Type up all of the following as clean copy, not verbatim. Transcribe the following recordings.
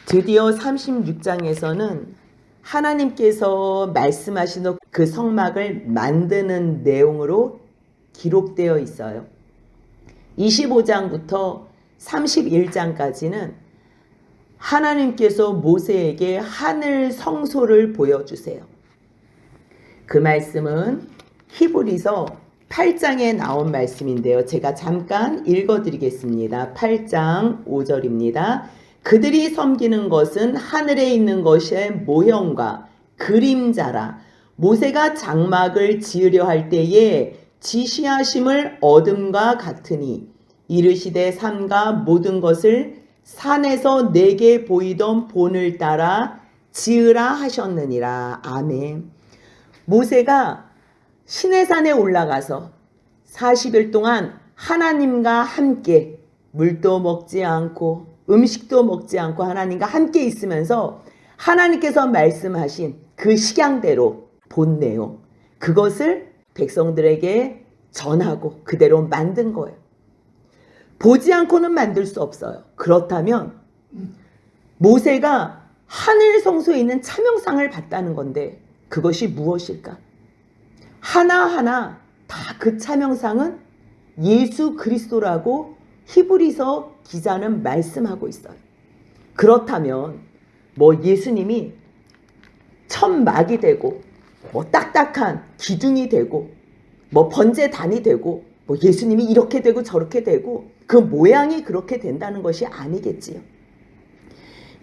드디어 36장에서는 하나님께서 말씀하시는 그 성막을 만드는 내용으로 기록되어 있어요. 25장부터 31장까지는 하나님께서 모세에게 하늘 성소를 보여주세요. 그 말씀은 히브리서 8장에 나온 말씀인데요. 제가 잠깐 읽어드리겠습니다. 8장 5절입니다. 그들이 섬기는 것은 하늘에 있는 것의 모형과 그림자라. 모세가 장막을 지으려 할 때에 지시하심을 어둠과 같으니 이르시되 산과 모든 것을 산에서 내게 보이던 본을 따라 지으라 하셨느니라. 아멘. 모세가 시내산에 올라가서 40일 동안 하나님과 함께 물도 먹지 않고 음식도 먹지 않고 하나님과 함께 있으면서 하나님께서 말씀하신 그 식양대로 본 내용, 그것을 백성들에게 전하고 그대로 만든 거예요. 보지 않고는 만들 수 없어요. 그렇다면 모세가 하늘 성소에 있는 차명상을 봤다는 건데 그것이 무엇일까? 하나하나 다 그 차명상은 예수 그리스도라고 히브리서 기자는 말씀하고 있어요. 그렇다면 예수님이 천막이 되고 딱딱한 기둥이 되고 번제단이 되고 예수님이 이렇게 되고 저렇게 되고 그 모양이 그렇게 된다는 것이 아니겠지요.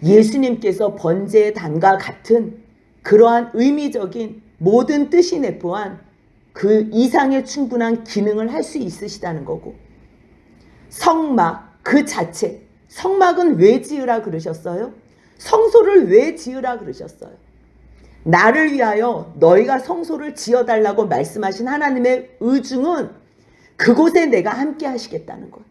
예수님께서 번제단과 같은 그러한 의미적인 모든 뜻이 내포한 그 이상의 충분한 기능을 할 수 있으시다는 거고, 성막 그 자체, 성막은 왜 지으라 그러셨어요? 성소를 왜 지으라 그러셨어요? 나를 위하여 너희가 성소를 지어달라고 말씀하신 하나님의 의중은 그곳에 내가 함께 하시겠다는 거예요.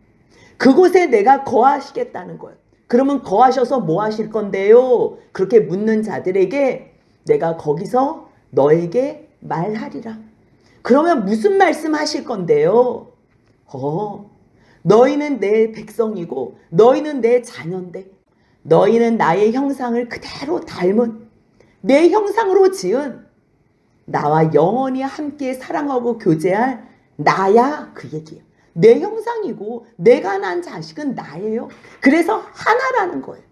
그곳에 내가 거하시겠다는 거예요. 그러면 거하셔서 뭐 하실 건데요? 그렇게 묻는 자들에게 내가 거기서 너에게 말하리라. 그러면 무슨 말씀 하실 건데요? 너희는 내 백성이고 너희는 내 자녀인데 너희는 나의 형상을 그대로 닮은 내 형상으로 지은 나와 영원히 함께 사랑하고 교제할 나야, 그 얘기예요. 내 형상이고 내가 난 자식은 나예요. 그래서 하나라는 거예요.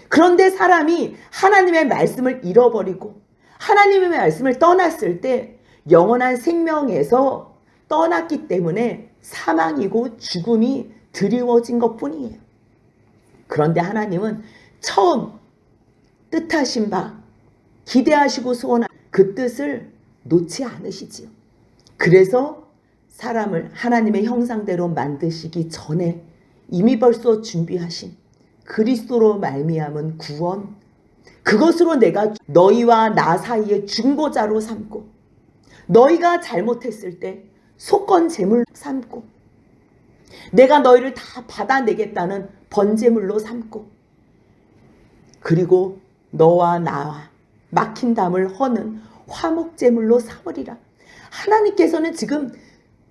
그런데 사람이 하나님의 말씀을 잃어버리고 하나님의 말씀을 떠났을 때 영원한 생명에서 떠났기 때문에 사망이고 죽음이 드리워진 것뿐이에요. 그런데 하나님은 처음 뜻하신 바, 기대하시고 소원한 그 뜻을 놓지 않으시지요. 그래서 사람을 하나님의 형상대로 만드시기 전에 이미 벌써 준비하신 그리스도로 말미암은 구원, 그것으로 내가 너희와 나 사이의 중보자로 삼고 너희가 잘못했을 때 속건 제물 삼고 내가 너희를 다 받아내겠다는 번제물로 삼고 그리고 너와 나와 막힌 담을 허는 화목제물로 삼으리라. 하나님께서는 지금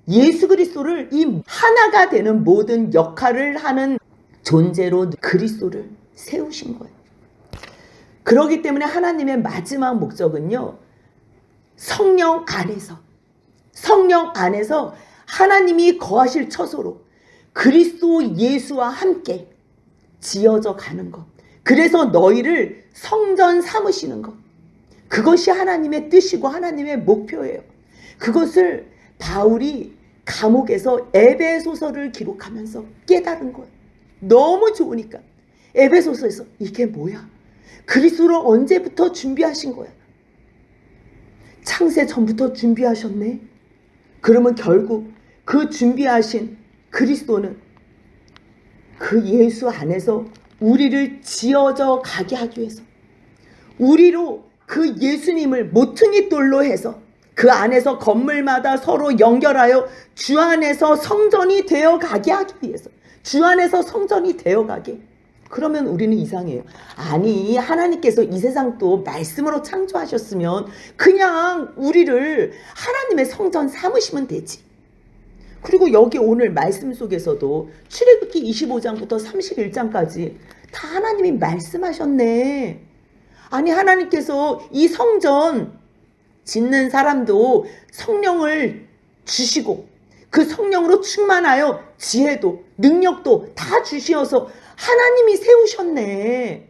예수 그리스도를 이 하나가 되는 모든 역할을 하는 존재로 그리스도를 세우신 거예요. 그렇기 때문에 하나님의 마지막 목적은요, 성령 안에서 하나님이 거하실 처소로 그리스도 예수와 함께 지어져 가는 것. 그래서 너희를 성전 삼으시는 것. 그것이 하나님의 뜻이고 하나님의 목표예요. 그것을 바울이 감옥에서 에베소서를 기록하면서 깨달은 거예요. 너무 좋으니까. 에베소서에서 이게 뭐야? 그리스도를 언제부터 준비하신 거야? 창세 전부터 준비하셨네. 그러면 결국 그 준비하신 그리스도는 그 예수 안에서 우리를 지어져 가게 하기 위해서 우리로 그 예수님을 모퉁이 돌로 해서 그 안에서 건물마다 서로 연결하여 주 안에서 성전이 되어 가게 하기 위해서, 주 안에서 성전이 되어 가게. 그러면 우리는 이상해요. 아니, 하나님께서 이 세상 또 말씀으로 창조하셨으면 그냥 우리를 하나님의 성전 삼으시면 되지. 그리고 여기 오늘 말씀 속에서도 출애굽기 25장부터 31장까지 다 하나님이 말씀하셨네. 아니, 하나님께서 이 성전 짓는 사람도 성령을 주시고 그 성령으로 충만하여 지혜도 능력도 다 주시어서 하나님이 세우셨네.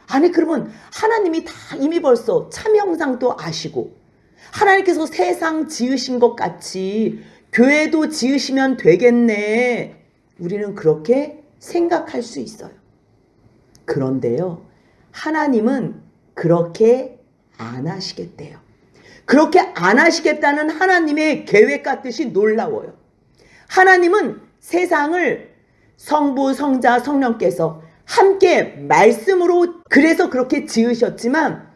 아니, 그러면 하나님이 다 이미 벌써 참 형상도 아시고 하나님께서 세상 지으신 것 같이 교회도 지으시면 되겠네. 우리는 그렇게 생각할 수 있어요. 그런데요, 하나님은 그렇게 안 하시겠대요. 그렇게 안 하시겠다는 하나님의 계획과 뜻이 놀라워요. 하나님은 세상을 성부, 성자, 성령께서 함께 말씀으로 그래서 그렇게 지으셨지만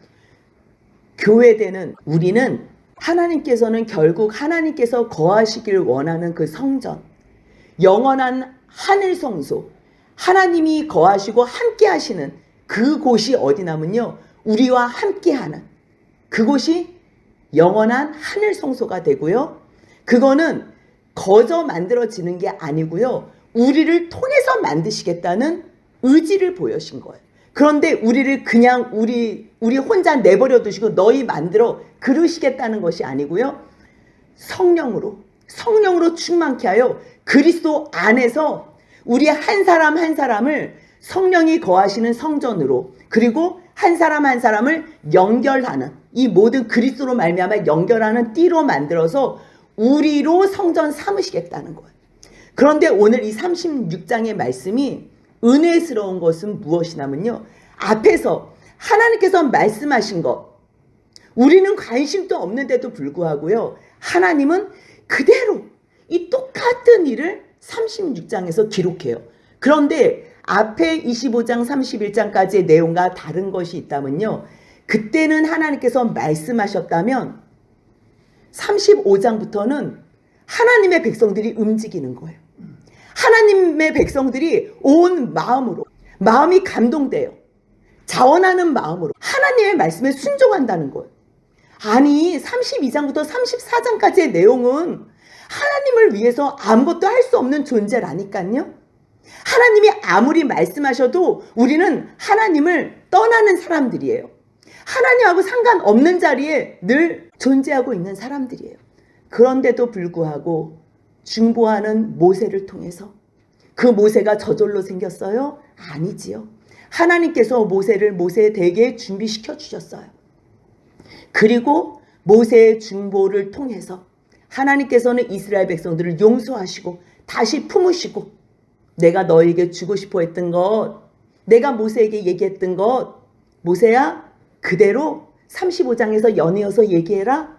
교회되는 우리는 하나님께서는 결국 하나님께서 거하시길 원하는 그 성전, 영원한 하늘 성소, 하나님이 거하시고 함께 하시는 그곳이 어디냐면요, 우리와 함께 하는 그곳이 영원한 하늘 성소가 되고요. 그거는 거저 만들어지는 게 아니고요, 우리를 통해서 만드시겠다는 의지를 보여신 거예요. 그런데 우리를 그냥 우리 혼자 내버려 두시고 너희 만들어 그러시겠다는 것이 아니고요, 성령으로 충만케 하여 그리스도 안에서 우리 한 사람 한 사람을 성령이 거하시는 성전으로, 그리고 한 사람 한 사람을 연결하는, 이 모든 그리스도로 말미암아 연결하는 띠로 만들어서 우리로 성전 삼으시겠다는 거예요. 그런데 오늘 이 36장의 말씀이 은혜스러운 것은 무엇이냐면요, 앞에서 하나님께서 말씀하신 것, 우리는 관심도 없는데도 불구하고요, 하나님은 그대로 이 똑같은 일을 36장에서 기록해요. 그런데 앞에 25장 31장까지의 내용과 다른 것이 있다면요, 그때는 하나님께서 말씀하셨다면 35장부터는 하나님의 백성들이 움직이는 거예요. 하나님의 백성들이 온 마음으로, 마음이 감동돼요. 자원하는 마음으로 하나님의 말씀에 순종한다는 거예요. 아니, 32장부터 34장까지의 내용은 하나님을 위해서 아무것도 할 수 없는 존재라니까요. 하나님이 아무리 말씀하셔도 우리는 하나님을 떠나는 사람들이에요. 하나님하고 상관없는 자리에 늘 존재하고 있는 사람들이에요. 그런데도 불구하고 중보하는 모세를 통해서, 그 모세가 저절로 생겼어요? 아니지요. 하나님께서 모세를 모세의 대계에 준비시켜 주셨어요. 그리고 모세의 중보를 통해서 하나님께서는 이스라엘 백성들을 용서하시고 다시 품으시고, 내가 너에게 주고 싶어 했던 것, 내가 모세에게 얘기했던 것, 모세야 그대로 35장에서 연이어서 얘기해라.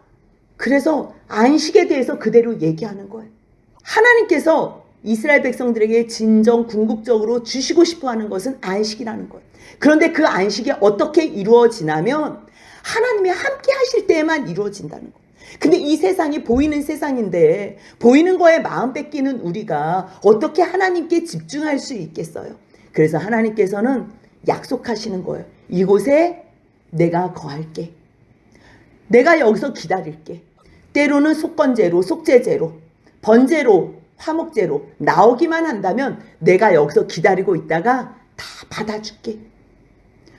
그래서 안식에 대해서 그대로 얘기하는 거예요. 하나님께서 이스라엘 백성들에게 진정 궁극적으로 주시고 싶어 하는 것은 안식이라는 거예요. 그런데 그 안식이 어떻게 이루어지냐면 하나님이 함께 하실 때에만 이루어진다는 거예요. 근데 이 세상이 보이는 세상인데 보이는 거에 마음 뺏기는 우리가 어떻게 하나님께 집중할 수 있겠어요? 그래서 하나님께서는 약속하시는 거예요. 이곳에 내가 거할게. 내가 여기서 기다릴게. 때로는 속건제로, 속죄제로, 번제로, 화목제로 나오기만 한다면 내가 여기서 기다리고 있다가 다 받아줄게.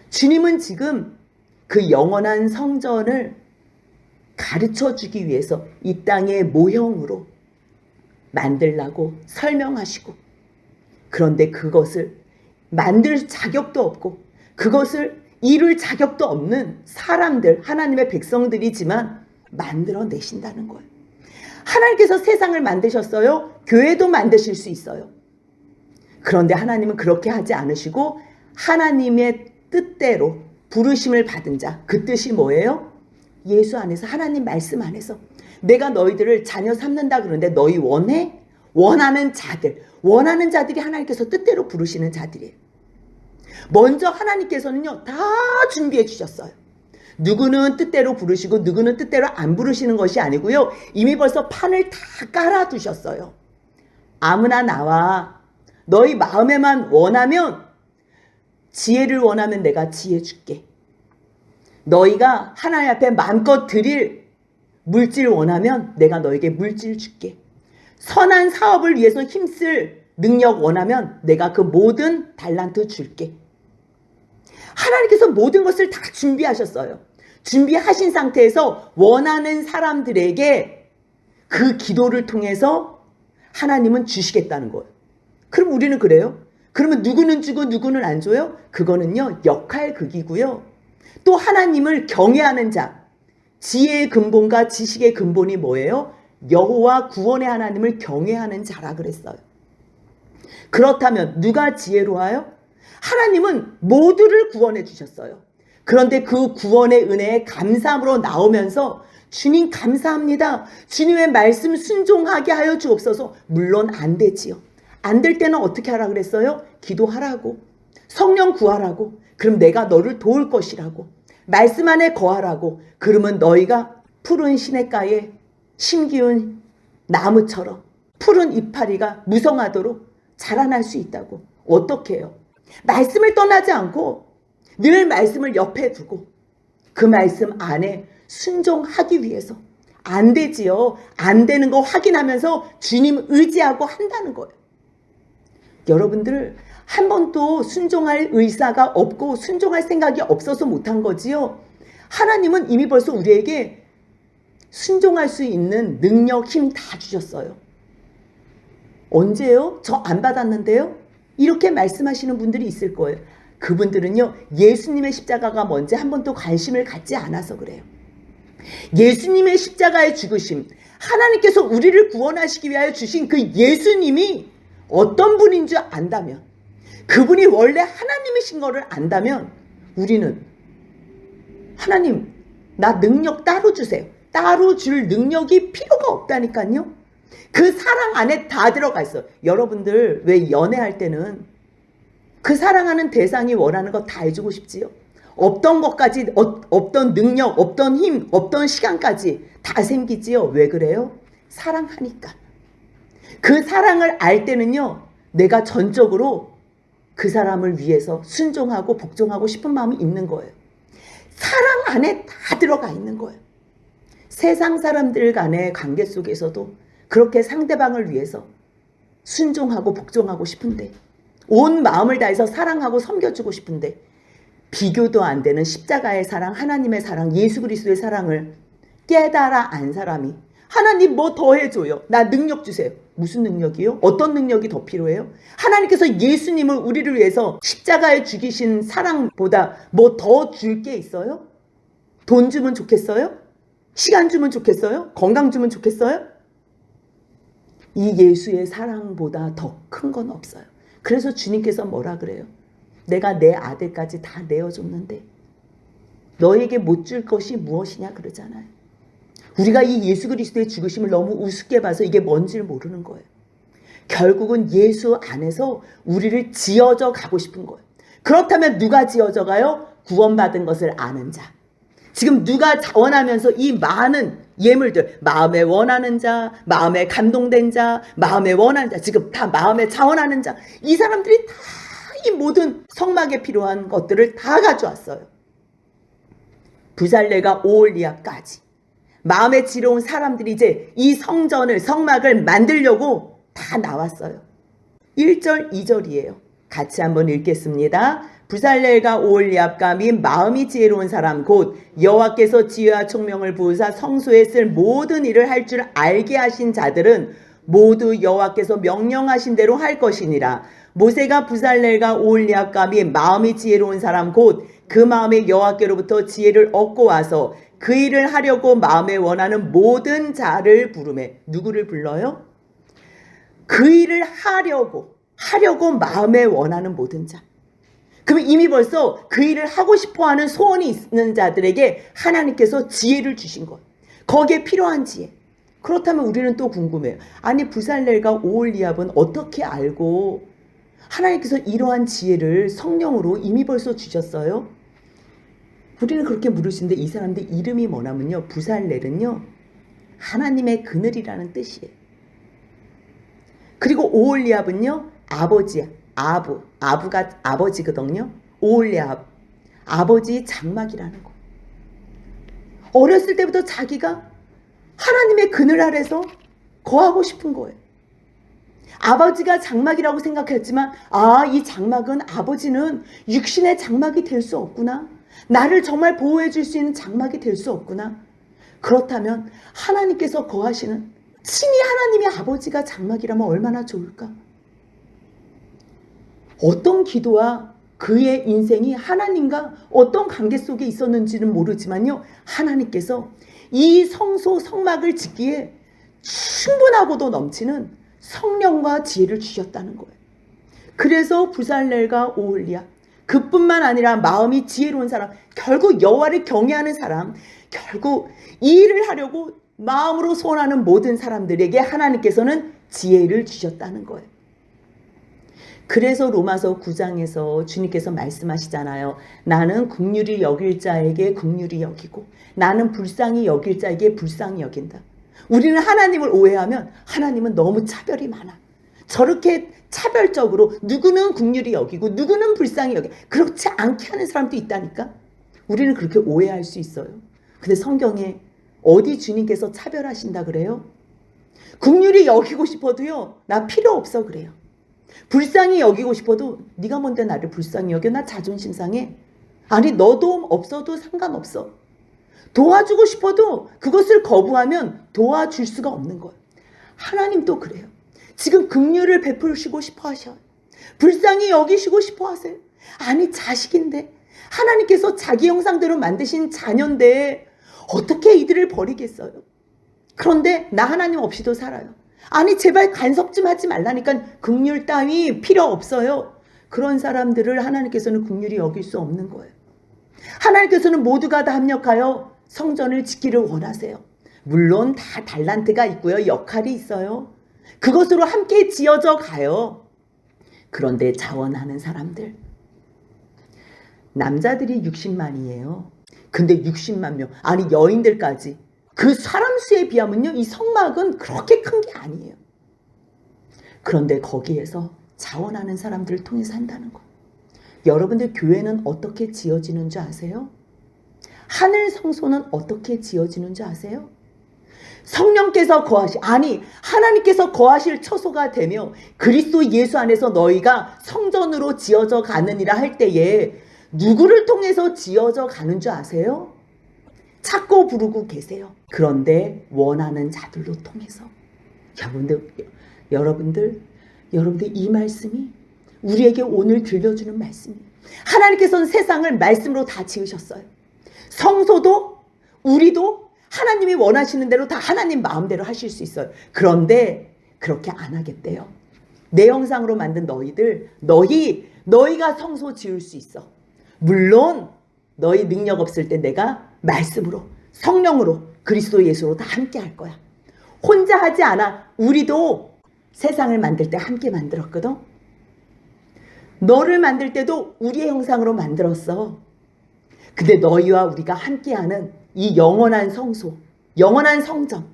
주님은 지금 그 영원한 성전을 가르쳐주기 위해서 이 땅의 모형으로 만들라고 설명하시고, 그런데 그것을 만들 자격도 없고 그것을 이룰 자격도 없는 사람들, 하나님의 백성들이지만 만들어내신다는 거예요. 하나님께서 세상을 만드셨어요. 교회도 만드실 수 있어요. 그런데 하나님은 그렇게 하지 않으시고 하나님의 뜻대로 부르심을 받은 자, 그 뜻이 뭐예요? 예수 안에서, 하나님 말씀 안에서 내가 너희들을 자녀 삼는다 그러는데 너희 원해? 원하는 자들이 하나님께서 뜻대로 부르시는 자들이에요. 먼저 하나님께서는요 다 준비해 주셨어요. 누구는 뜻대로 부르시고 누구는 뜻대로 안 부르시는 것이 아니고요, 이미 벌써 판을 다 깔아두셨어요. 아무나 나와. 너희 마음에만 원하면, 지혜를 원하면 내가 지혜 줄게. 너희가 하나님 앞에 마음껏 드릴 물질 원하면 내가 너에게 물질 줄게. 선한 사업을 위해서 힘쓸 능력 원하면 내가 그 모든 달란트 줄게. 하나님께서 모든 것을 다 준비하셨어요. 준비하신 상태에서 원하는 사람들에게 그 기도를 통해서 하나님은 주시겠다는 거예요. 그럼 우리는 그래요? 그러면 누구는 주고 누구는 안 줘요? 그거는요, 역할극이고요. 또 하나님을 경외하는 자, 지혜의 근본과 지식의 근본이 뭐예요? 여호와 구원의 하나님을 경외하는 자라 그랬어요. 그렇다면 누가 지혜로워요? 하나님은 모두를 구원해 주셨어요. 그런데 그 구원의 은혜에 감사함으로 나오면서 주님 감사합니다. 주님의 말씀 순종하게 하여 주옵소서. 물론 안 되지요. 안 될 때는 어떻게 하라 그랬어요? 기도하라고. 성령 구하라고. 그럼 내가 너를 도울 것이라고. 말씀 안에 거하라고. 그러면 너희가 푸른 시냇가에 심기운 나무처럼 푸른 이파리가 무성하도록 자라날 수 있다고. 어떻게 해요? 말씀을 떠나지 않고 늘 말씀을 옆에 두고 그 말씀 안에 순종하기 위해서. 안 되지요. 안 되는 거 확인하면서 주님 의지하고 한다는 거예요. 여러분들 한 번도 순종할 의사가 없고 순종할 생각이 없어서 못한 거지요. 하나님은 이미 벌써 우리에게 순종할 수 있는 능력, 힘 다 주셨어요. 언제요? 저 안 받았는데요? 이렇게 말씀하시는 분들이 있을 거예요. 그분들은요, 예수님의 십자가가 뭔지 한 번도 관심을 갖지 않아서 그래요. 예수님의 십자가의 죽으심, 하나님께서 우리를 구원하시기 위하여 주신 그 예수님이 어떤 분인 줄 안다면, 그분이 원래 하나님이신 거를 안다면 우리는 하나님, 나 능력 따로 주세요. 따로 줄 능력이 필요가 없다니까요. 그 사랑 안에 다 들어가 있어요. 여러분들 왜 연애할 때는 그 사랑하는 대상이 원하는 거 다 해주고 싶지요? 없던 것까지, 없던 능력, 없던 힘, 없던 시간까지 다 생기지요. 왜 그래요? 사랑하니까. 그 사랑을 알 때는요, 내가 전적으로 그 사람을 위해서 순종하고 복종하고 싶은 마음이 있는 거예요. 사랑 안에 다 들어가 있는 거예요. 세상 사람들 간의 관계 속에서도 그렇게 상대방을 위해서 순종하고 복종하고 싶은데, 온 마음을 다해서 사랑하고 섬겨주고 싶은데, 비교도 안 되는 십자가의 사랑, 하나님의 사랑, 예수 그리스도의 사랑을 깨달아 안 사람이 하나님 뭐 더 해줘요. 나 능력 주세요. 무슨 능력이요? 어떤 능력이 더 필요해요? 하나님께서 예수님을 우리를 위해서 십자가에 죽이신 사랑보다 뭐 더 줄 게 있어요? 돈 주면 좋겠어요? 시간 주면 좋겠어요? 건강 주면 좋겠어요? 이 예수의 사랑보다 더 큰 건 없어요. 그래서 주님께서 뭐라 그래요? 내가 내 아들까지 다 내어줬는데 너에게 못 줄 것이 무엇이냐 그러잖아요. 우리가 이 예수 그리스도의 죽으심을 너무 우습게 봐서 이게 뭔지를 모르는 거예요. 결국은 예수 안에서 우리를 지어져 가고 싶은 거예요. 그렇다면 누가 지어져 가요? 구원받은 것을 아는 자. 지금 누가 자원하면서 이 많은 예물들, 마음에 원하는 자, 마음에 감동된 자, 마음에 원하는 자, 지금 다 마음에 자원하는 자, 이 사람들이 다 이 모든 성막에 필요한 것들을 다 가져왔어요. 부살레가 오홀리압까지 마음에 지러운 사람들이 이제 이 성전을, 성막을 만들려고 다 나왔어요. 1절, 2절이에요. 같이 한번 읽겠습니다. 부살렐과 오홀리압과 및 마음이 지혜로운 사람 곧 여호와께서 지혜와 총명을 부으사 성소에 쓸 모든 일을 할 줄 알게 하신 자들은 모두 여호와께서 명령하신 대로 할 것이니라. 모세가 부살렐과 오홀리압과 및 마음이 지혜로운 사람 곧 그 마음에 여호와께로부터 지혜를 얻고 와서 그 일을 하려고 마음에 원하는 모든 자를 부르매. 누구를 불러요? 그 일을 하려고 마음에 원하는 모든 자. 그럼 이미 벌써 그 일을 하고 싶어하는 소원이 있는 자들에게 하나님께서 지혜를 주신 것. 거기에 필요한 지혜. 그렇다면 우리는 또 궁금해요. 아니 부살렐과 오홀리압은 어떻게 알고 하나님께서 이러한 지혜를 성령으로 이미 벌써 주셨어요? 우리는 그렇게 물으시는데 이 사람들 이름이 뭐냐면요. 부살렐은요. 하나님의 그늘이라는 뜻이에요. 그리고 오홀리압은요. 아버지야. 아부가 아버지거든요. 오홀리압. 아버지 장막이라는 거. 어렸을 때부터 자기가 하나님의 그늘 아래서 거하고 싶은 거예요. 아버지가 장막이라고 생각했지만 이 장막은 아버지는 육신의 장막이 될 수 없구나. 나를 정말 보호해 줄 수 있는 장막이 될 수 없구나. 그렇다면 하나님께서 거하시는 친히 하나님의 아버지가 장막이라면 얼마나 좋을까? 어떤 기도와 그의 인생이 하나님과 어떤 관계 속에 있었는지는 모르지만요, 하나님께서 이 성소 성막을 짓기에 충분하고도 넘치는 성령과 지혜를 주셨다는 거예요. 그래서 부살렐과 오홀리압, 그뿐만 아니라 마음이 지혜로운 사람, 결국 여호와를 경외하는 사람, 결국 이 일을 하려고 마음으로 소원하는 모든 사람들에게 하나님께서는 지혜를 주셨다는 거예요. 그래서 로마서 9장에서 주님께서 말씀하시잖아요. 나는 긍휼히 여길 자에게 긍휼히 여기고 나는 불쌍히 여길 자에게 불쌍히 여긴다. 우리는 하나님을 오해하면 하나님은 너무 차별이 많아. 저렇게 차별적으로 누구는 긍휼히 여기고 누구는 불쌍히 여기, 그렇지 않게 하는 사람도 있다니까. 우리는 그렇게 오해할 수 있어요. 근데 성경에 어디 주님께서 차별하신다 그래요? 긍휼히 여기고 싶어도요, 나 필요 없어 그래요. 불쌍히 여기고 싶어도 네가 뭔데 나를 불쌍히 여겨? 나 자존심 상해. 아니, 너 도움 없어도 상관없어. 도와주고 싶어도 그것을 거부하면 도와줄 수가 없는 거예요. 하나님도 그래요. 지금 긍휼을 베푸시고 싶어 하셔요. 불쌍히 여기시고 싶어 하세요. 아니, 자식인데 하나님께서 자기 형상대로 만드신 자녀인데 어떻게 이들을 버리겠어요? 그런데 나 하나님 없이도 살아요. 아니, 제발 간섭 좀 하지 말라니까. 긍휼 따위 필요 없어요. 그런 사람들을 하나님께서는 긍휼히 여길 수 없는 거예요. 하나님께서는 모두가 다 합력하여 성전을 짓기를 원하세요. 물론 다 달란트가 있고요, 역할이 있어요. 그것으로 함께 지어져 가요. 그런데 자원하는 사람들, 남자들이 60만이에요. 근데 60만 명, 아니 여인들까지, 그 사람 수에 비하면요, 이 성막은 그렇게 큰 게 아니에요. 그런데 거기에서 자원하는 사람들을 통해서 한다는 거. 여러분들 교회는 어떻게 지어지는 줄 아세요? 하늘 성소는 어떻게 지어지는 줄 아세요? 성령께서 하나님께서 거하실 처소가 되며 그리스도 예수 안에서 너희가 성전으로 지어져 가느니라 할 때에 누구를 통해서 지어져 가는 줄 아세요? 찾고 부르고 계세요. 그런데 원하는 자들로 통해서. 여러분들 이 말씀이 우리에게 오늘 들려주는 말씀이에요. 하나님께서는 세상을 말씀으로 다 지으셨어요. 성소도 우리도 하나님이 원하시는 대로 다 하나님 마음대로 하실 수 있어요. 그런데 그렇게 안 하겠대요. 내 형상으로 만든 너희가 성소 지을 수 있어. 물론 너희 능력 없을 때 내가 말씀으로, 성령으로, 그리스도 예수로 다 함께 할 거야. 혼자 하지 않아. 우리도 세상을 만들 때 함께 만들었거든. 너를 만들 때도 우리의 형상으로 만들었어. 근데 너희와 우리가 함께하는 이 영원한 성소, 영원한 성전,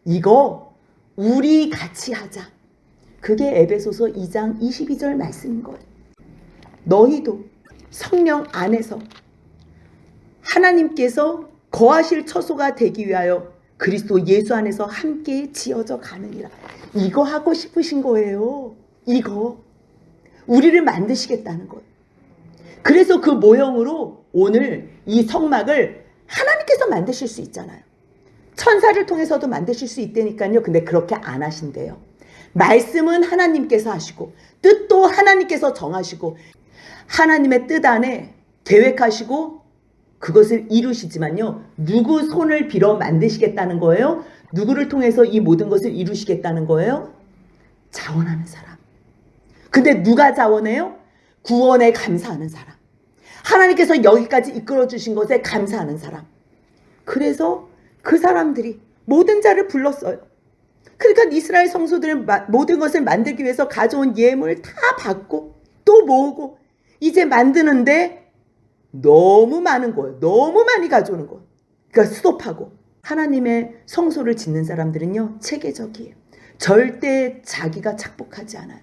이거 우리 같이 하자. 그게 에베소서 2장 22절 말씀인 거예요. 너희도 성령 안에서 하나님께서 거하실 처소가 되기 위하여 그리스도 예수 안에서 함께 지어져 가느니라. 이거 하고 싶으신 거예요. 이거 우리를 만드시겠다는 거예요. 그래서 그 모형으로 오늘 이 성막을 하나님께서 만드실 수 있잖아요. 천사를 통해서도 만드실 수 있다니까요. 근데 그렇게 안 하신대요. 말씀은 하나님께서 하시고 뜻도 하나님께서 정하시고 하나님의 뜻 안에 계획하시고 그것을 이루시지만요, 누구 손을 빌어 만드시겠다는 거예요? 누구를 통해서 이 모든 것을 이루시겠다는 거예요? 자원하는 사람. 근데 누가 자원해요? 구원에 감사하는 사람. 하나님께서 여기까지 이끌어 주신 것에 감사하는 사람. 그래서 그 사람들이 모든 자를 불렀어요. 그러니까 이스라엘 성소들은 모든 것을 만들기 위해서 가져온 예물 다 받고 또 모으고 이제 만드는데 너무 많은 거예요. 너무 많이 가져오는 거예요. 그러니까 스톱하고. 하나님의 성소를 짓는 사람들은요, 체계적이에요. 절대 자기가 착복하지 않아요.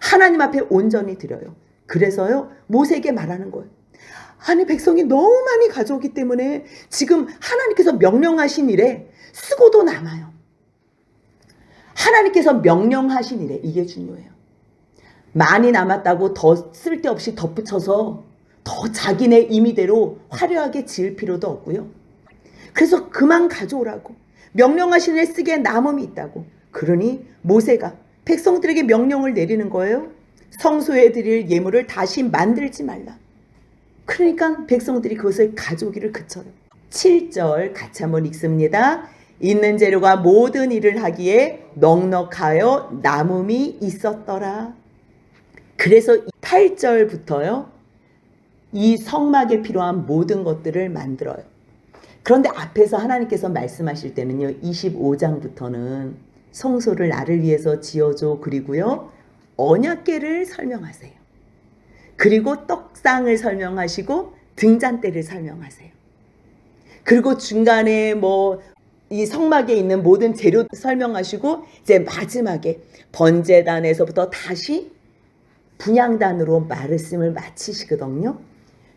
하나님 앞에 온전히 드려요. 그래서요, 모세에게 말하는 거예요. 아니, 백성이 너무 많이 가져오기 때문에 지금 하나님께서 명령하신 일에 쓰고도 남아요. 하나님께서 명령하신 일에 이게 중요해요. 많이 남았다고 더 쓸데없이 덧붙여서 더 자기네 임의대로 화려하게 지을 필요도 없고요. 그래서 그만 가져오라고. 명령하신 일에 쓰기에 남음이 있다고. 그러니 모세가 백성들에게 명령을 내리는 거예요. 성소에 드릴 예물을 다시 만들지 말라. 그러니까 백성들이 그것을 가져오기를 그쳐요. 7절 같이 한번 읽습니다. 있는 재료가 모든 일을 하기에 넉넉하여 남음이 있었더라. 그래서 8절부터요. 이 성막에 필요한 모든 것들을 만들어요. 그런데 앞에서 하나님께서 말씀하실 때는요. 25장부터는 성소를 나를 위해서 지어줘. 그리고요. 언약궤를 설명하세요. 그리고 떡상을 설명하시고 등잔대를 설명하세요. 그리고 중간에 이 성막에 있는 모든 재료 설명하시고 이제 마지막에 번제단에서부터 다시 분향단으로 말씀을 마치시거든요.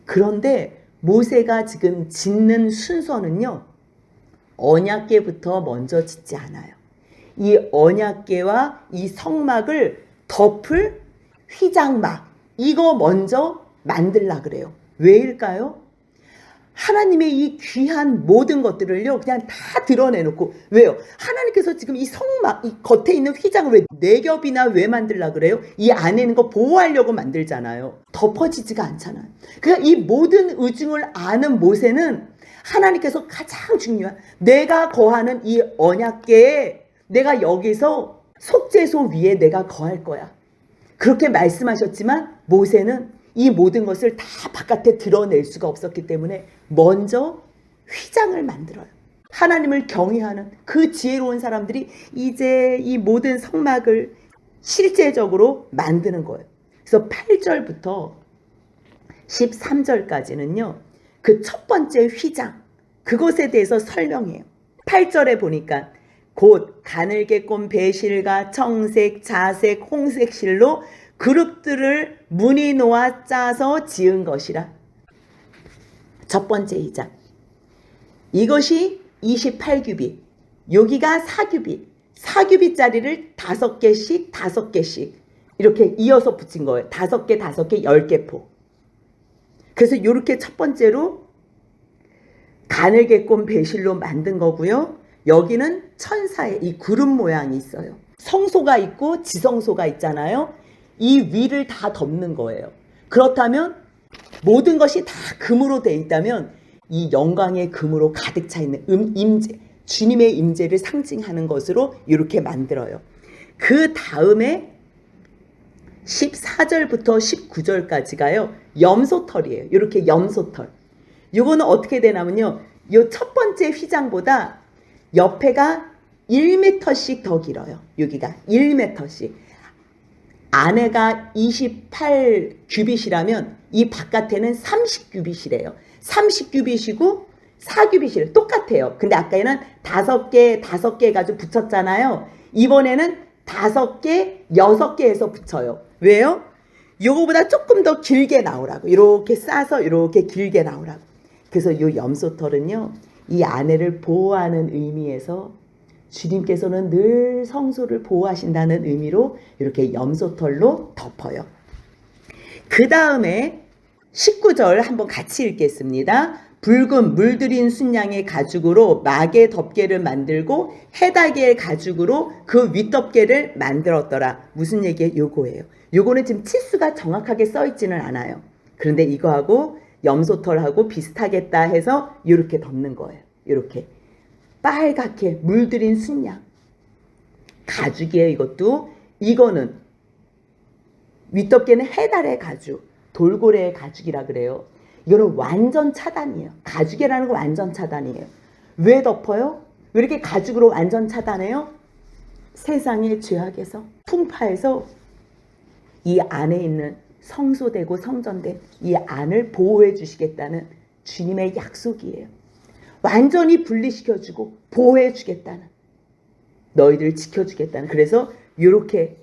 그런데 모세가 지금 짓는 순서는요. 언약궤부터 먼저 짓지 않아요. 이 언약궤와 이 성막을 덮을 휘장막 이거 먼저 만들라 그래요. 왜일까요? 하나님의 이 귀한 모든 것들을요 그냥 다 드러내놓고 왜요? 하나님께서 지금 이 성막 이 겉에 있는 휘장을 왜 4겹이나 왜 만들라 그래요? 이 안에 있는 거 보호하려고 만들잖아요. 덮어지지가 않잖아요. 그러니까 이 모든 의중을 아는 모세는 하나님께서 가장 중요한 내가 거하는 이 언약궤에 내가 여기서 속죄소 위에 내가 거할 거야. 그렇게 말씀하셨지만 모세는 이 모든 것을 다 바깥에 드러낼 수가 없었기 때문에 먼저 휘장을 만들어요. 하나님을 경외하는 그 지혜로운 사람들이 이제 이 모든 성막을 실제적으로 만드는 거예요. 그래서 8절부터 13절까지는요. 그 첫 번째 휘장 그것에 대해서 설명해요. 8절에 보니까 곧 가늘게 꼰 배실과 청색, 자색, 홍색 실로 그룹들을 무늬 놓아 짜서 지은 것이라. 첫 번째 휘장. 이것이 28규빗, 여기가 4규빗, 4규빗짜리를 5개씩 5개씩 이렇게 이어서 붙인 거예요. 5개, 5개, 10개 포. 그래서 이렇게 첫 번째로 가늘게 꼰 배실로 만든 거고요. 여기는 천사의 이 구름 모양이 있어요. 성소가 있고 지성소가 있잖아요. 이 위를 다 덮는 거예요. 그렇다면 모든 것이 다 금으로 되어 있다면 이 영광의 금으로 가득 차 있는 임재, 주님의 임재를 상징하는 것으로 이렇게 만들어요. 그 다음에 14절부터 19절까지가요. 염소털이에요. 이렇게 염소털. 이거는 어떻게 되냐면요. 이 첫 번째 휘장보다 옆에가 1m씩 더 길어요. 여기가 1m씩. 안에가 28규빗이라면 이 바깥에는 30규빗이래요. 30규빗이고 4규빗이래요. 똑같아요. 근데 아까는 5개, 5개 가지고 붙였잖아요. 이번에는 5개, 6개 해서 붙여요. 왜요? 요거보다 조금 더 길게 나오라고. 이렇게 싸서 이렇게 길게 나오라고. 그래서 요 염소털은요. 이 아내를 보호하는 의미에서 주님께서는 늘 성소를 보호하신다는 의미로 이렇게 염소털로 덮어요. 그 다음에 19절 한번 같이 읽겠습니다. 붉은 물들인 순양의 가죽으로 막의 덮개를 만들고 해다개의 가죽으로 그 윗덮개를 만들었더라. 무슨 얘기예요? 요거예요. 요거는 지금 치수가 정확하게 써있지는 않아요. 그런데 이거하고 염소털하고 비슷하겠다 해서 이렇게 덮는 거예요. 이렇게 빨갛게 물들인 순양 가죽이에요. 이것도 이거는 윗덮개는 해달의 가죽 돌고래의 가죽이라 그래요. 이거는 완전 차단이에요. 가죽이라는 건 완전 차단이에요. 왜 덮어요? 왜 이렇게 가죽으로 완전 차단해요? 세상의 죄악에서 풍파에서 이 안에 있는 성소되고 성전된 이 안을 보호해 주시겠다는 주님의 약속이에요. 완전히 분리시켜주고 보호해 주겠다는 너희들 지켜주겠다는 그래서 이렇게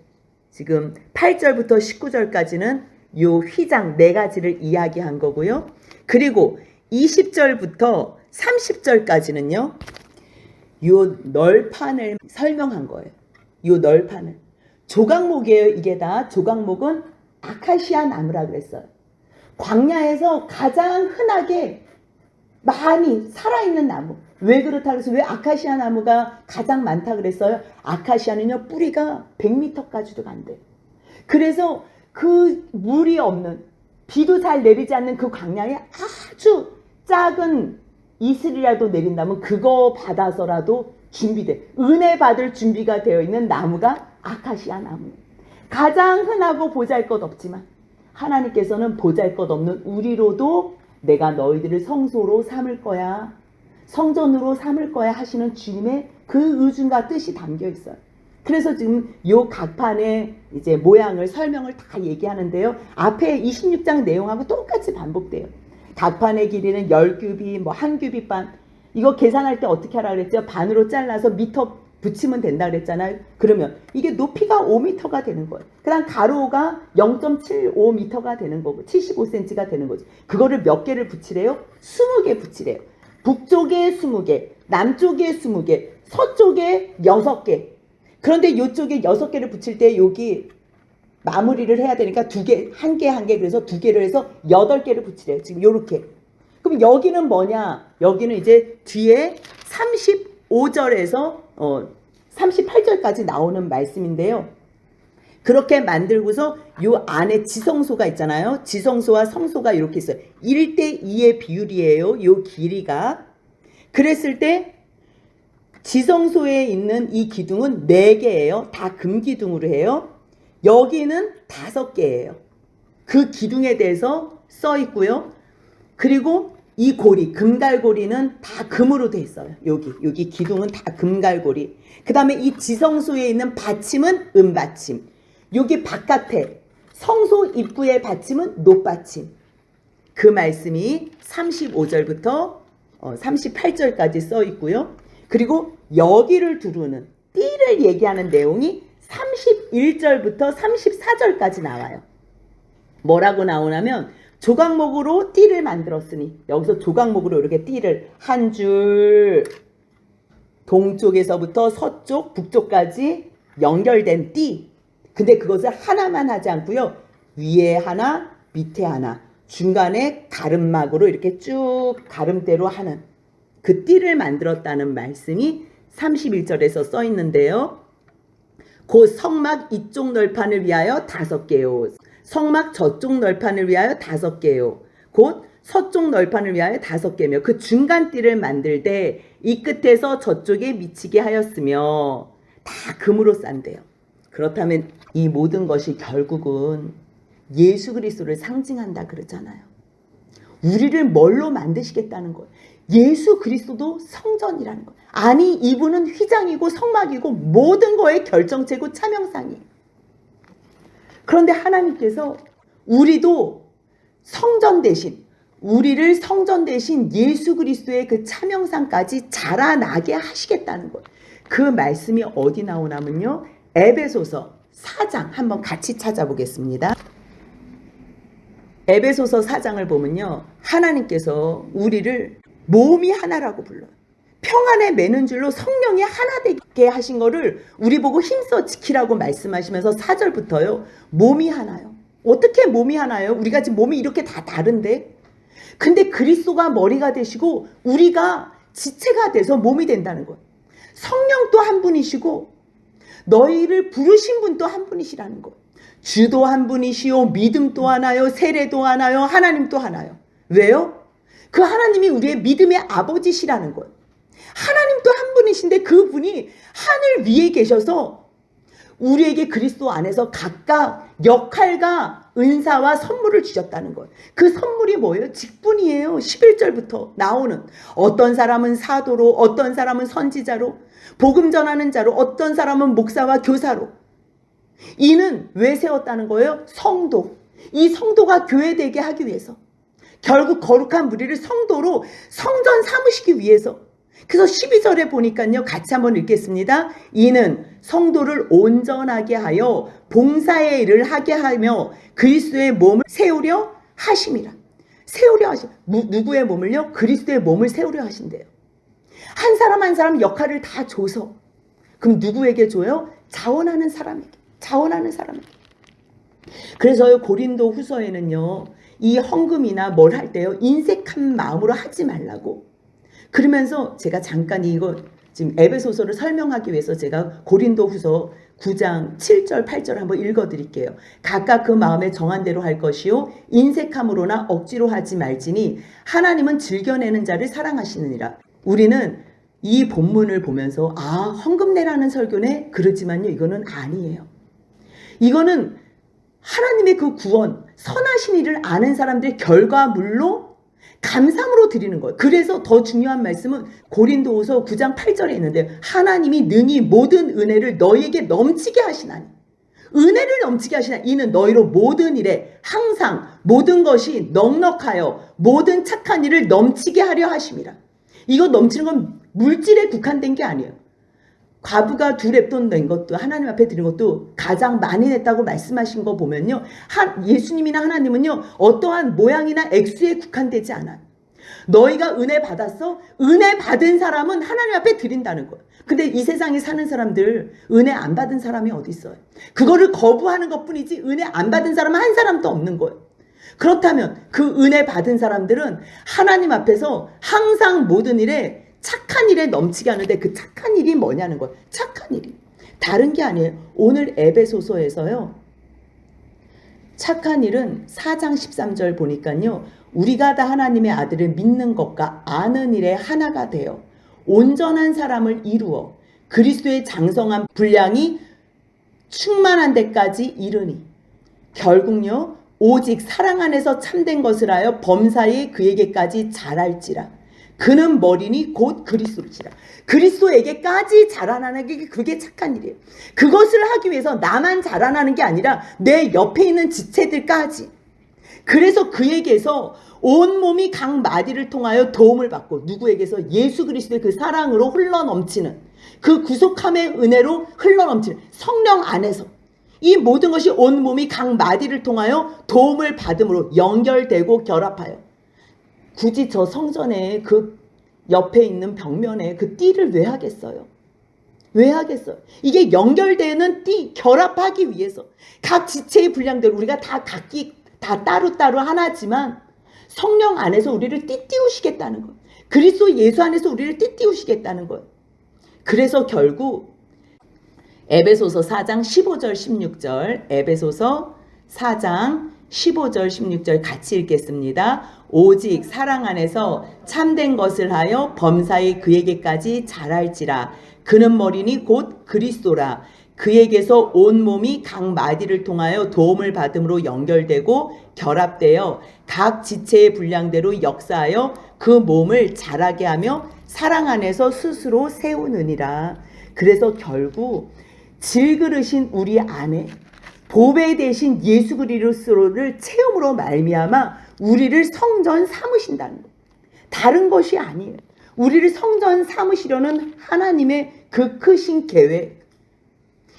지금 8절부터 19절까지는 요 휘장 4가지를 이야기한 거고요. 그리고 20절부터 30절까지는요. 요 널판을 설명한 거예요. 요 널판을. 조각목이에요. 이게 다. 조각목은 아카시아 나무라 그랬어요. 광야에서 가장 흔하게 많이 살아있는 나무. 왜 그렇다 그래서 왜 아카시아 나무가 가장 많다 그랬어요? 아카시아는요 뿌리가 100m까지도 간대요. 그래서 그 물이 없는, 비도 잘 내리지 않는 그 광야에 아주 작은 이슬이라도 내린다면 그거 받아서라도 준비돼. 은혜 받을 준비가 되어 있는 나무가 아카시아 나무. 가장 흔하고 보잘것없지만 하나님께서는 보잘것없는 우리로도 내가 너희들을 성소로 삼을 거야, 성전으로 삼을 거야 하시는 주님의 그 의중과 뜻이 담겨 있어요. 그래서 지금 요 각판의 이제 모양을 설명을 다 얘기하는데요. 앞에 26장 내용하고 똑같이 반복돼요. 각판의 길이는 10규빗, 뭐 1규빗 반. 이거 계산할 때 어떻게 하라 그랬죠? 반으로 잘라서 미터 붙이면 된다 그랬잖아요. 그러면 이게 높이가 5m가 되는 거예요. 그 다음 가로가 0.75m가 되는 거고 75cm가 되는 거죠. 그거를 몇 개를 붙이래요? 20개 붙이래요. 북쪽에 20개, 남쪽에 20개, 서쪽에 6개. 그런데 이쪽에 6개를 붙일 때 여기 마무리를 해야 되니까 2개, 1개, 그래서 2개를 해서 8개를 붙이래요. 지금 요렇게. 그럼 여기는 뭐냐? 여기는 이제 뒤에 35절에서 38절까지 나오는 말씀인데요. 그렇게 만들고서 요 안에 지성소가 있잖아요. 지성소와 성소가 이렇게 있어요. 1:2의 비율이에요. 요 길이가. 그랬을 때 지성소에 있는 이 기둥은 4개예요. 다 금기둥으로 해요. 여기는 5개예요. 그 기둥에 대해서 써 있고요. 그리고 이 고리, 금갈고리는 다 금으로 돼 있어요. 여기 기둥은 다 금갈고리. 그 다음에 이 지성소에 있는 받침은 은받침. 여기 바깥에 성소 입구의 받침은 놋받침. 그 말씀이 35절부터 38절까지 써 있고요. 그리고 여기를 두르는 띠를 얘기하는 내용이 31절부터 34절까지 나와요. 뭐라고 나오냐면 조각목으로 띠를 만들었으니, 여기서 조각목으로 이렇게 띠를 한 줄, 동쪽에서부터 서쪽, 북쪽까지 연결된 띠. 근데 그것을 하나만 하지 않고요. 위에 하나, 밑에 하나, 중간에 가름막으로 이렇게 쭉 가름대로 하는 그 띠를 만들었다는 말씀이 31절에서 써 있는데요. 곧 성막 이쪽 널판을 위하여 5개요. 성막 저쪽 널판을 위하여 5개요. 곧 서쪽 널판을 위하여 5개며 그 중간 띠를 만들 때 이 끝에서 저쪽에 미치게 하였으며 다 금으로 싼대요. 그렇다면 이 모든 것이 결국은 예수 그리스도를 상징한다 그러잖아요. 우리를 뭘로 만드시겠다는 거예요. 예수 그리스도도 성전이라는 거예요. 아니, 이분은 휘장이고 성막이고 모든 거의 결정체고 차명상이에요. 그런데 하나님께서 우리도 성전 대신, 우리를 성전 대신 예수 그리스도의 그 차명상까지 자라나게 하시겠다는 거예요. 그 말씀이 어디 나오냐면요. 에베소서 4장 한번 같이 찾아보겠습니다. 에베소서 4장을 보면요. 하나님께서 우리를 몸이 하나라고 불러요. 평안에 매는 줄로 성령이 하나 되게 하신 거를 우리 보고 힘써 지키라고 말씀하시면서 4절부터요. 몸이 하나요. 어떻게 몸이 하나요? 우리가 지금 몸이 이렇게 다 다른데? 근데 그리스도가 머리가 되시고 우리가 지체가 돼서 몸이 된다는 거예요. 성령도 한 분이시고 너희를 부르신 분도 한 분이시라는 거예요. 주도 한 분이시요, 믿음도 하나요, 세례도 하나요, 하나님도 하나요. 왜요? 그 하나님이 우리의 믿음의 아버지시라는 거예요. 하나님도 한 분이신데 그분이 하늘 위에 계셔서 우리에게 그리스도 안에서 각각 역할과 은사와 선물을 주셨다는 거예요. 그 선물이 뭐예요? 직분이에요. 11절부터 나오는. 어떤 사람은 사도로, 어떤 사람은 선지자로, 복음 전하는 자로, 어떤 사람은 목사와 교사로. 이는 왜 세웠다는 거예요? 성도. 이 성도가 교회되게 하기 위해서. 결국 거룩한 무리를 성도로 성전 삼으시기 위해서. 그래서 12절에 보니까요. 같이 한번 읽겠습니다. 이는 성도를 온전하게 하여 봉사의 일을 하게 하며 그리스도의 몸을 세우려 하심이라. 세우려 하심. 누구의 몸을요? 그리스도의 몸을 세우려 하신대요. 한 사람 한 사람 역할을 다 줘서. 그럼 누구에게 줘요? 자원하는 사람에게. 그래서 고린도 후서에는요, 이 헌금이나 뭘 할 때요, 인색한 마음으로 하지 말라고. 그러면서 제가 잠깐 이거 지금 에베소서를 설명하기 위해서 제가 고린도 후서 9장 7절 8절 한번 읽어드릴게요. 각각 그 마음에 정한 대로 할 것이요 인색함으로나 억지로 하지 말지니 하나님은 즐겨내는 자를 사랑하시느니라. 우리는 이 본문을 보면서 헌금 내라는 설교네? 그러지만요, 이거는 아니에요. 이거는 하나님의 그 구원, 선하신 일을 아는 사람들의 결과물로 감사함으로 드리는 거예요. 그래서 더 중요한 말씀은 고린도후서 9장 8절에 있는데 하나님이 능히 모든 은혜를 너희에게 넘치게 하시나니, 은혜를 넘치게 하시나니 이는 너희로 모든 일에 항상 모든 것이 넉넉하여 모든 착한 일을 넘치게 하려 하심이라. 이거 넘치는 건 물질에 국한된 게 아니에요. 과부가 2렙돈 낸 것도 하나님 앞에 드린 것도 가장 많이 냈다고 말씀하신 거 보면요, 예수님이나 하나님은요 어떠한 모양이나 액수에 국한되지 않아요. 너희가 은혜 받았어? 은혜 받은 사람은 하나님 앞에 드린다는 거예요. 근데 이 세상에 사는 사람들 은혜 안 받은 사람이 어디 있어요? 그거를 거부하는 것뿐이지 은혜 안 받은 사람은 한 사람도 없는 거예요. 그렇다면 그 은혜 받은 사람들은 하나님 앞에서 항상 모든 일에 착한 일에 넘치게 하는데 그 착한 일이 뭐냐는 거예요. 착한 일이 다른 게 아니에요. 오늘 에베소서에서요, 착한 일은 4장 13절 보니까요, 우리가 다 하나님의 아들을 믿는 것과 아는 일에 하나가 되어 온전한 사람을 이루어 그리스도의 장성한 분량이 충만한 데까지 이르니 결국요 오직 사랑 안에서 참된 것을 하여 범사에 그에게까지 자랄지라. 그는 머리니 곧 그리스도시라. 그리스도에게까지 자라나는 게 그게 착한 일이에요. 그것을 하기 위해서 나만 자라나는 게 아니라 내 옆에 있는 지체들까지. 그래서 그에게서 온몸이 각 마디를 통하여 도움을 받고, 누구에게서? 예수 그리스도의 그 사랑으로 흘러넘치는, 그 구속함의 은혜로 흘러넘치는 성령 안에서 이 모든 것이 온몸이 각 마디를 통하여 도움을 받음으로 연결되고 결합하여. 굳이 저 성전에 그 옆에 있는 벽면에 그 띠를 왜 하겠어요? 왜 하겠어요? 이게 연결되는 띠, 결합하기 위해서 각 지체의 분량대로 우리가 다 각기 다 따로따로 하나지만 성령 안에서 우리를 띠띠우시겠다는 거예요. 그리스도 예수 안에서 우리를 띠띠우시겠다는 거예요. 그래서 결국 에베소서 4장 15절 16절, 에베소서 4장 15절 16절 같이 읽겠습니다. 오직 사랑 안에서 참된 것을 하여 범사에 그에게까지 자랄지라. 그는 머리니 곧 그리스도라. 그에게서 온몸이 각 마디를 통하여 도움을 받음으로 연결되고 결합되어 각 지체의 분량대로 역사하여 그 몸을 자라게 하며 사랑 안에서 스스로 세우느니라. 그래서 결국 질그릇인 우리 안에 보배 대신 예수 그리스도를 체험으로 말미암아 우리를 성전 삼으신다는 거예요. 다른 것이 아니에요. 우리를 성전 삼으시려는 하나님의 그 크신 계획.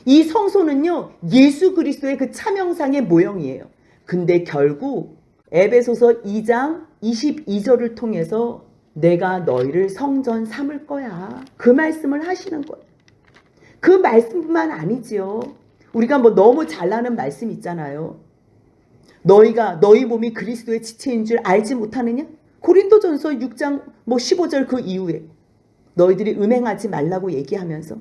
이 성소는요, 예수 그리스도의 그 차명상의 모형이에요. 근데 결국 에베소서 2장 22절을 통해서 내가 너희를 성전 삼을 거야. 그 말씀을 하시는 거예요. 그 말씀뿐만 아니지요. 우리가 뭐 너무 잘나는 말씀 있잖아요. 너희가 너희 몸이 그리스도의 지체인 줄 알지 못하느냐? 고린도전서 6장 15절 그 이후에 너희들이 음행하지 말라고 얘기하면서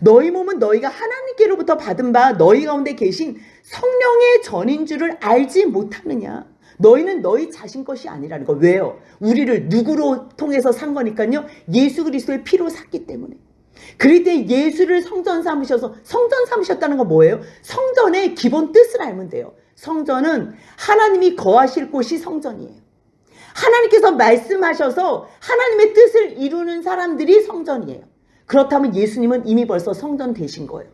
너희 몸은 너희가 하나님께로부터 받은 바 너희 가운데 계신 성령의 전인 줄을 알지 못하느냐? 너희는 너희 자신 것이 아니라는 거. 왜요? 우리를 누구로 통해서 산 거니까요. 예수 그리스도의 피로 샀기 때문에. 그럴 때 예수를 성전 삼으셔서, 성전 삼으셨다는 건 뭐예요? 성전의 기본 뜻을 알면 돼요. 성전은 하나님이 거하실 곳이 성전이에요. 하나님께서 말씀하셔서 하나님의 뜻을 이루는 사람들이 성전이에요. 그렇다면 예수님은 이미 벌써 성전 되신 거예요.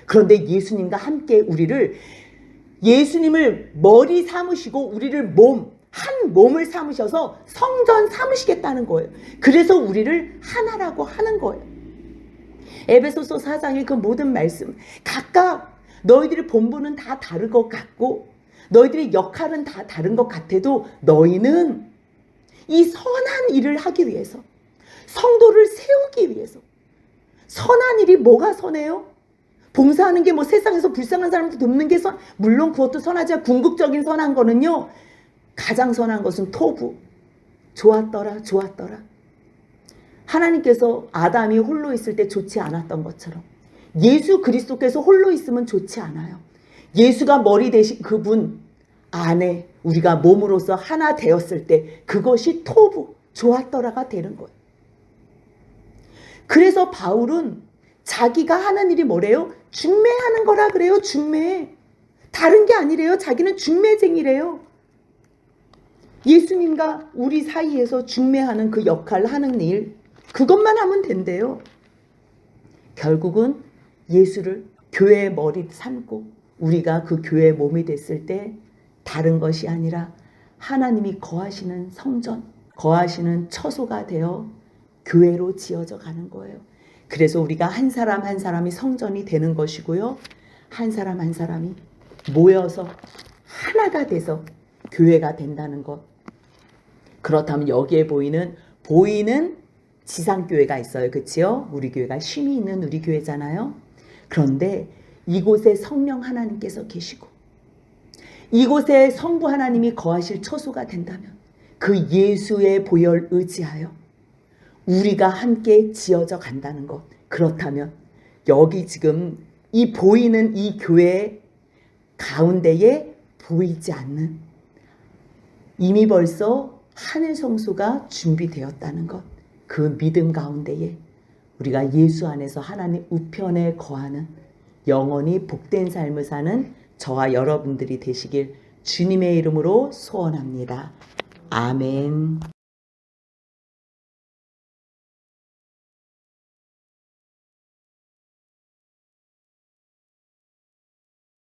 그런데 예수님과 함께 우리를, 예수님을 머리 삼으시고 우리를 한 몸을 삼으셔서 성전 삼으시겠다는 거예요. 그래서 우리를 하나라고 하는 거예요. 에베소서 4장의 그 모든 말씀, 각각 너희들의 본분은 다 다른 것 같고 너희들의 역할은 다 다른 것 같아도 너희는 이 선한 일을 하기 위해서, 성도를 세우기 위해서. 선한 일이 뭐가 선해요? 봉사하는 게 뭐 세상에서 불쌍한 사람들 돕는 게 물론 그것도 선하지만 궁극적인 선한 거는요. 가장 선한 것은 토부. 좋았더라, 좋았더라. 하나님께서 아담이 홀로 있을 때 좋지 않았던 것처럼 예수 그리스도께서 홀로 있으면 좋지 않아요. 예수가 머리 대신 그분 안에 우리가 몸으로서 하나 되었을 때 그것이 토부, 좋았더라가 되는 거예요. 그래서 바울은 자기가 하는 일이 뭐래요? 중매하는 거라 그래요. 중매. 다른 게 아니래요. 자기는 중매쟁이래요. 예수님과 우리 사이에서 중매하는 그 역할을 하는 일, 그것만 하면 된대요. 결국은 예수를 교회의 머리 삼고 우리가 그 교회의 몸이 됐을 때 다른 것이 아니라 하나님이 거하시는 성전, 거하시는 처소가 되어 교회로 지어져 가는 거예요. 그래서 우리가 한 사람 한 사람이 성전이 되는 것이고요. 한 사람 한 사람이 모여서 하나가 돼서 교회가 된다는 것. 그렇다면 여기에 보이는 지상교회가 있어요. 그치요? 우리 교회가 쉼이 있는 우리 교회잖아요. 그런데 이곳에 성령 하나님께서 계시고 이곳에 성부 하나님이 거하실 처소가 된다면 그 예수의 보혈 의지하여 우리가 함께 지어져 간다는 것. 그렇다면 여기 지금 이 보이는 이 교회 가운데에 보이지 않는 이미 벌써 하늘 성소가 준비되었다는 것. 그 믿음 가운데에 우리가 예수 안에서 하나님 우편에 거하는 영원히 복된 삶을 사는 저와 여러분들이 되시길 주님의 이름으로 소원합니다. 아멘.